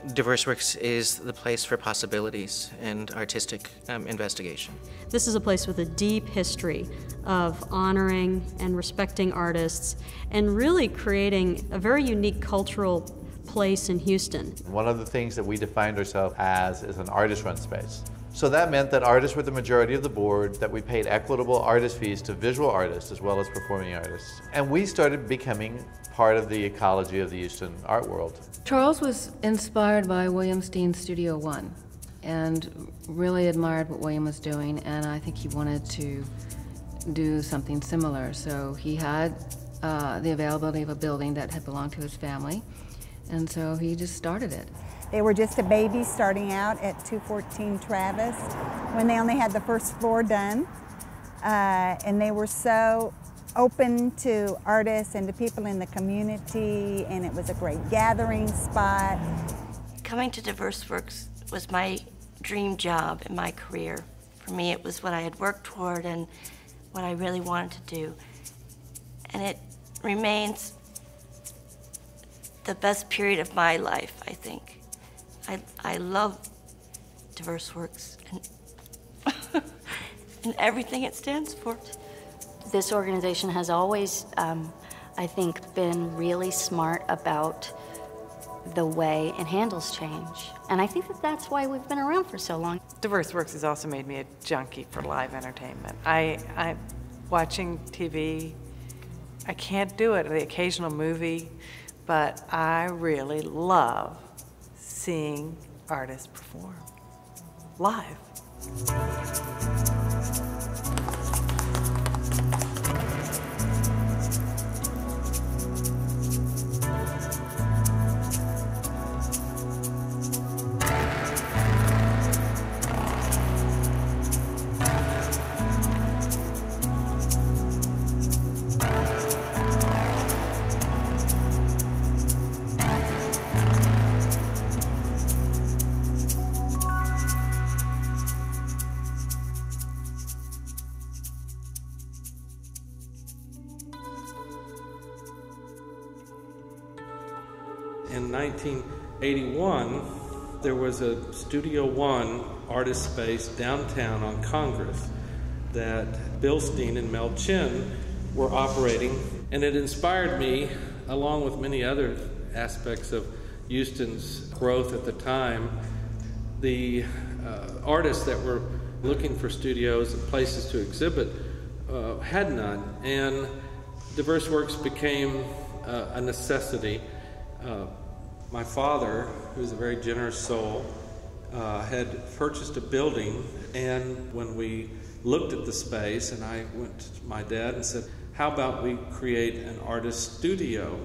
DiverseWorks is the place for possibilities and artistic investigation. This is a place with a deep history of honoring and respecting artists and really creating a very unique cultural place in Houston. One of the things that we defined ourselves as is an artist-run space. So that meant that artists were the majority of the board, that we paid equitable artist fees to visual artists as well as performing artists. And we started becoming part of the ecology of the Houston art world. Charles was inspired by William Steen's Studio One and really admired what William was doing, and I think he wanted to do something similar. So he had the availability of a building that had belonged to his family, and so he just started it. They were just a baby starting out at 214 Travis when they only had the first floor done, and they were so open to artists and to people in the community, and it was a great gathering spot. Coming to DiverseWorks was my dream job in my career. For me, it was what I had worked toward and what I really wanted to do. And it remains the best period of my life, I think. I love DiverseWorks and, and everything it stands for. This organization has always, I think, been really smart about the way it handles change. And I think that that's why we've been around for so long. DiverseWorks has also made me a junkie for live entertainment. Watching TV, I can't do it, the occasional movie, but I really love seeing artists perform live. In 1981, there was a Studio One artist space downtown on Congress that Bill Steen and Mel Chin were operating, and it inspired me, along with many other aspects of Houston's growth at the time. The artists that were looking for studios and places to exhibit had none, and DiverseWorks became a necessity. My father, who's a very generous soul, had purchased a building, and when we looked at the space, and I went to my dad and said, how about we create an artist studio,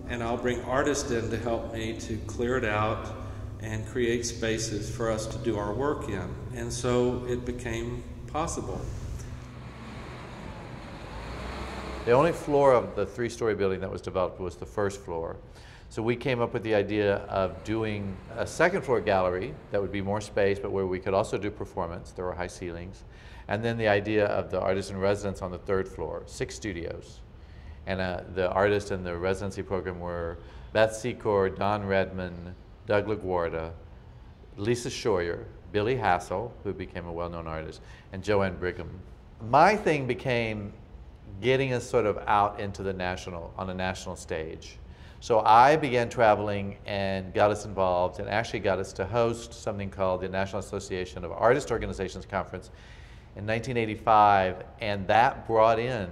and I'll bring artists in to help me to clear it out and create spaces for us to do our work in. And so it became possible. The only floor of the three-story building that was developed was the first floor. So we came up with the idea of doing a second floor gallery that would be more space, but where we could also do performance. There were high ceilings. And then the idea of the artist in residence on the third floor, 6 studios. And the artists in the residency program were Beth Secor, Don Redman, Doug LaGuardia, Lisa Scheuer, Billy Hassel, who became a well-known artist, and Joanne Brigham. My thing became getting us sort of out into the on a national stage. So I began traveling and got us involved and actually got us to host something called the National Association of Artist Organizations Conference in 1985, and that brought in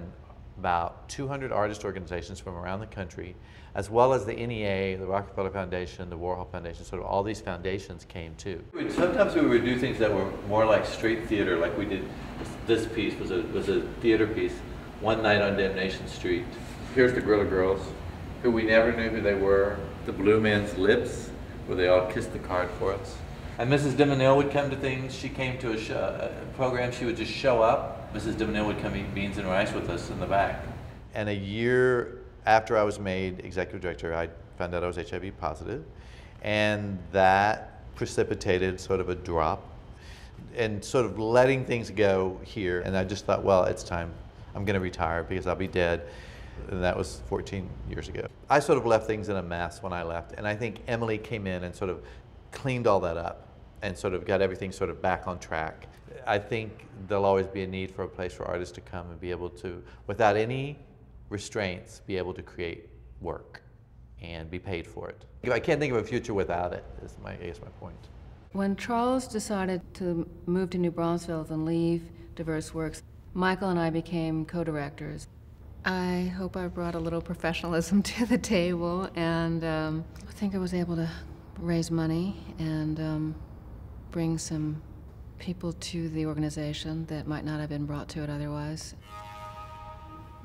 about 200 artist organizations from around the country, as well as the NEA, the Rockefeller Foundation, the Warhol Foundation, sort of all these foundations came too. Sometimes we would do things that were more like straight theater, like we did. This piece was a theater piece, One Night on Damnation Street. Here's the Gorilla Girls, who we never knew who they were. The Blue Man's Lips, where they all kissed the card for us. And Mrs. DeMenil would come to things. She came to a program, she would just show up. Mrs. DeMenil would come eat beans and rice with us in the back. And a year after I was made executive director, I found out I was HIV positive. And that precipitated sort of a drop and sort of letting things go here. And I just thought, well, it's time. I'm going to retire because I'll be dead. And that was 14 years ago. I sort of left things in a mess when I left. And I think Emily came in and sort of cleaned all that up and sort of got everything sort of back on track. I think there'll always be a need for a place for artists to come and be able to, without any restraints, be able to create work and be paid for it. I can't think of a future without it, is I guess my point. When Charles decided to move to New Braunfels and leave DiverseWorks, Michael and I became co-directors. I hope I brought a little professionalism to the table, and I think I was able to raise money and bring some people to the organization that might not have been brought to it otherwise.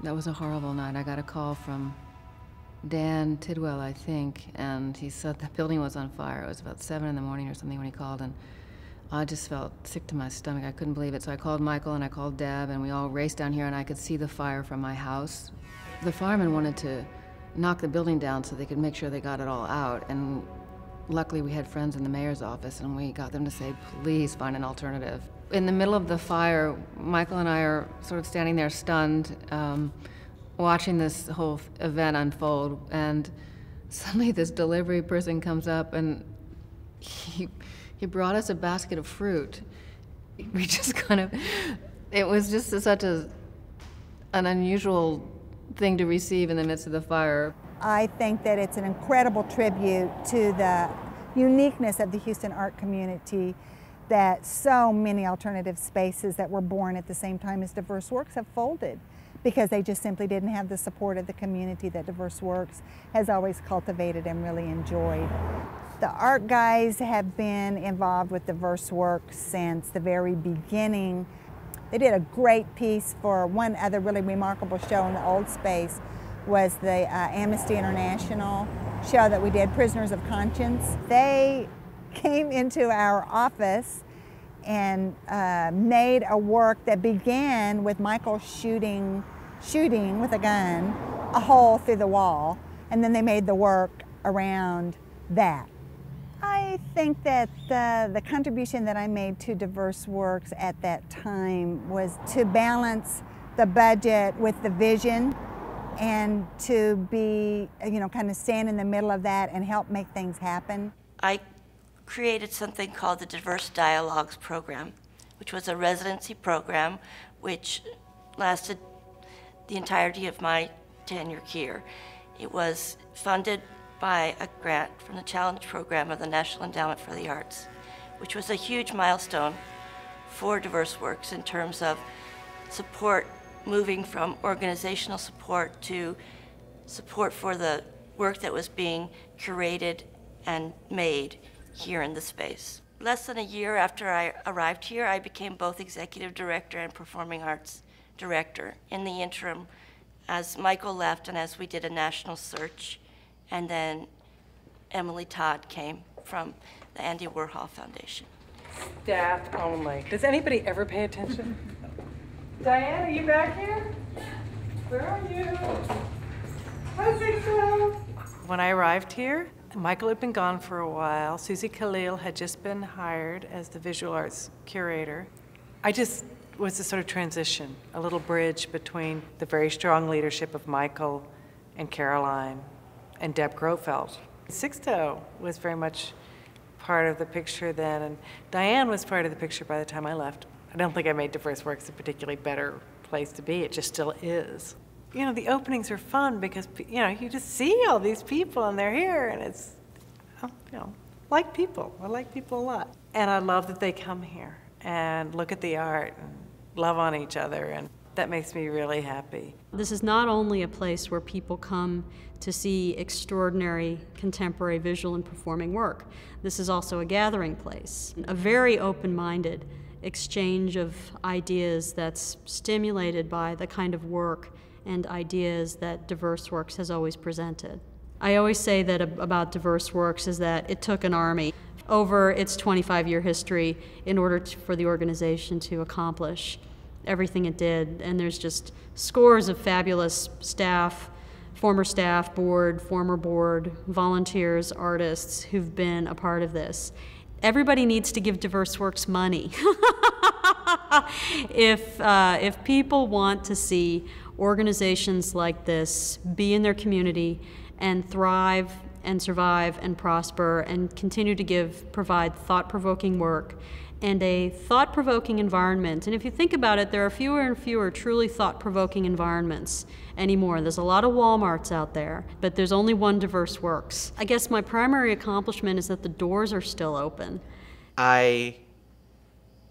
That was a horrible night. I got a call from Dan Tidwell, I think, and he said the building was on fire. It was about 7 in the morning or something when he called, and I just felt sick to my stomach. I couldn't believe it. So I called Michael and I called Deb, and we all raced down here, and I could see the fire from my house. The firemen wanted to knock the building down so they could make sure they got it all out, and luckily we had friends in the mayor's office, and we got them to say, please find an alternative. In the middle of the fire, Michael and I are sort of standing there stunned, watching this whole event unfold, and suddenly this delivery person comes up, and he brought us a basket of fruit. We just kind of, it was just such an unusual thing to receive in the midst of the fire. I think that it's an incredible tribute to the uniqueness of the Houston art community that so many alternative spaces that were born at the same time as DiverseWorks have folded, because they just simply didn't have the support of the community that DiverseWorks has always cultivated and really enjoyed. The art guys have been involved with DiverseWorks since the very beginning. They did a great piece for one other really remarkable show in the old space, was the Amnesty International show that we did, Prisoners of Conscience. They came into our office and made a work that began with Michael shooting with a gun a hole through the wall, and then they made the work around that. I think that the contribution that I made to DiverseWorks at that time was to balance the budget with the vision, and to be, kind of stand in the middle of that and help make things happen. I created something called the Diverse Dialogues program, which was a residency program which lasted the entirety of my tenure here. It was funded by a grant from the Challenge Program of the National Endowment for the Arts, which was a huge milestone for DiverseWorks in terms of support, moving from organizational support to support for the work that was being curated and made here in the space. Less than a year after I arrived here, I became both executive director and performing arts director. In the interim, as Michael left and as we did a national search, and then Emily Todd came from the Andy Warhol Foundation. Staff only. Does anybody ever pay attention? Diane, are you back here? Where are you? Hi, Sixto. When I arrived here, Michael had been gone for a while. Susie Khalil had just been hired as the visual arts curator. I just was a sort of transition, a little bridge between the very strong leadership of Michael and Caroline and Deb Grofeld. Sixto was very much part of the picture then, and Diane was part of the picture by the time I left. I don't think I made DiverseWorks a particularly better place to be. It just still is. The openings are fun because, you just see all these people and they're here, and it's, like people. I like people a lot. And I love that they come here and look at the art and love on each other, and that makes me really happy. This is not only a place where people come to see extraordinary contemporary visual and performing work. This is also a gathering place, a very open-minded exchange of ideas that's stimulated by the kind of work and ideas that DiverseWorks has always presented. I always say that about DiverseWorks is that it took an army over its 25-year history in order for the organization to accomplish everything it did, and there's just scores of fabulous staff, former staff, board, former board, volunteers, artists who've been a part of this. Everybody needs to give DiverseWorks money. If people want to see organizations like this be in their community and thrive and survive and prosper and continue to provide thought-provoking work and a thought-provoking environment. And if you think about it, there are fewer and fewer truly thought-provoking environments anymore. There's a lot of Walmarts out there, but there's only one DiverseWorks. I guess my primary accomplishment is that the doors are still open. I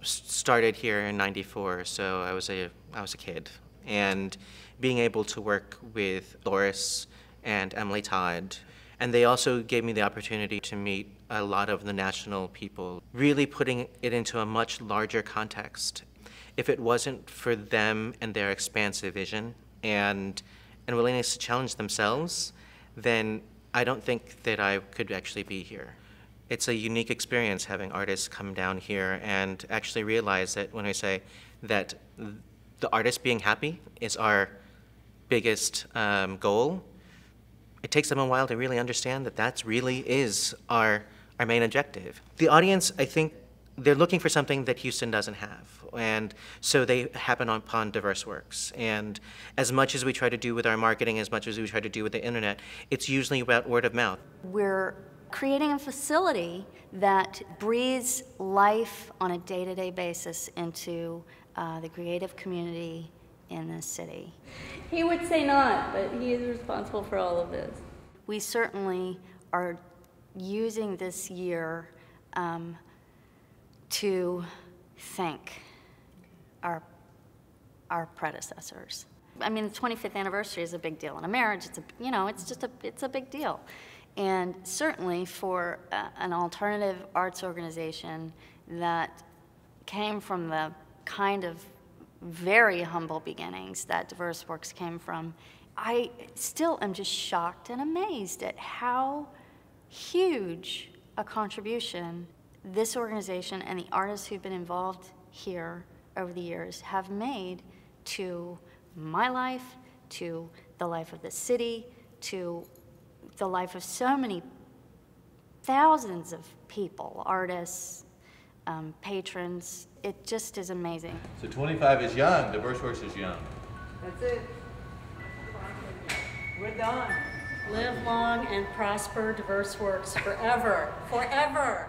started here in '94, so I was a kid. And being able to work with Doris and Emily Todd, and they also gave me the opportunity to meet a lot of the national people, really putting it into a much larger context. If it wasn't for them and their expansive vision and willingness to challenge themselves, then I don't think that I could actually be here. It's a unique experience having artists come down here and actually realize that when I say that the artist being happy is our biggest goal, it takes them a while to really understand that that really is our main objective. The audience, I think, they're looking for something that Houston doesn't have, and so they happen upon DiverseWorks. And as much as we try to do with our marketing, as much as we try to do with the internet, it's usually about word of mouth. We're creating a facility that breathes life on a day-to-day basis into the creative community in this city. He would say not, but he is responsible for all of this. We certainly are using this year to thank our predecessors. I mean, the 25th anniversary is a big deal in a marriage. It's a big deal. And certainly for an alternative arts organization that came from the kind of very humble beginnings that DiverseWorks came from, I still am just shocked and amazed at how huge a contribution this organization and the artists who've been involved here over the years have made to my life, to the life of the city, to the life of so many thousands of people, artists, patrons. It just is amazing. So 25 is young, DiverseWorks is young. That's it. We're done. Live long and prosper, DiverseWorks forever, forever.